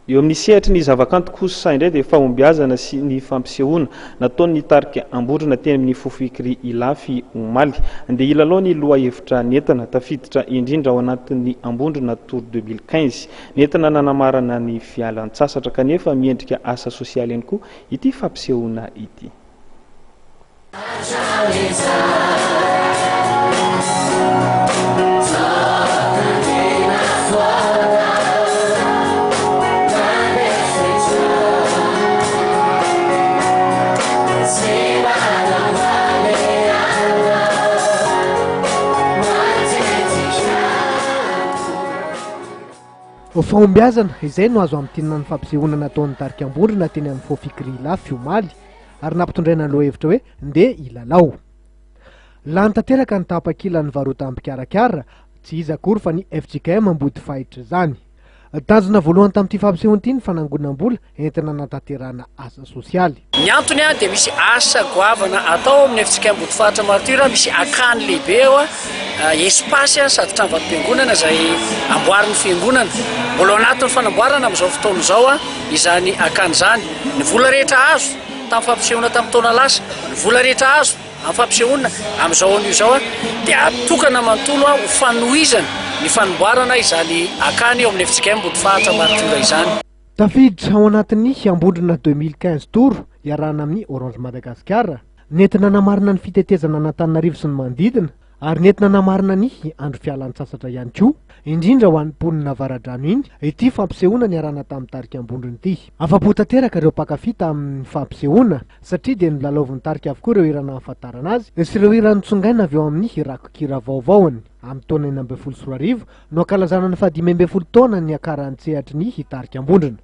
Eo amin'ny sehatra ny zavakanto kosa indray dia Fahombiazana sy ny fampisehoana nataon'ny tarika Ambondrona teny amin'ny Fofikri Ilafy omaly. Ndeha hilalao ny lohahevitra nentina tafiditra indrindra ao anatin'ny Ambondrona Tour 2015. Nentina nanamarana ny fialan-tsasatra kanefa miendrika asa sosialy ihany koa ity fampisehoana ity. Fahombiazana izay no azo amin'tinana ny fampisehoana nataon'ny tarika Ambondrona teny amin'ny Fofikri Ilafy omaly ary nampitondraina ny lohahevitra hoe ndeha hilalao. Lany tanteraka ny tapakila ny varota ambikarakara tsy iza akory fa ny FJKM ambody fahitra izany. Tanjona voalohany tamin'ity fampisehoana ity ny fanangonam-bola entina nataterana asa sosialy. Ny antony dia misy asa goavana atao amin'ny FJKM ambody fahitra martyra, misy akany lehibe eo espasy sady trano vatom-piangonana izay amboarin'ny fiangonana. Mbola anatin'ny fanamboarana amin'izao fotoana izao izany akany izany. Ny vola rehetra azo tamin'ny fampisehoana tamin'ny taona lasa, ny vola rehetra azo amin'ny fampisehoana amin'izao anio izao dia atokana manontolo ho fanohizana ny fanomboarana izany akany eo amin'ny FJKM ambody fahitra martyra izany. Tafiditra ao anatin'ny Ambondrona 2015 tour iarahana amin'ny Orange Madagasikara, nentina namarina ny fitetezana Antananarivo sy ny manodidina ary nentina namarina ny andro fialan-tsasatra ihany koa, indrindra ho an'ny mponina Avaradrano iny ity fampisehoana niarahana tamin'ny tarika Ambondrona ity. Afa-po tanteraka ireo mpankafy tamin'ny fampisehoana satria dia nolalaovin'ny tarika avokoa ireo hira nahafantarana azy sy ireo hira nitsongaina avy eo amin'ny rakokira vaovaony. Amin'ny taona 2014 no ankalazana ny 2015 taona ny akaran'ny sehatry ny tarika Ambondrona.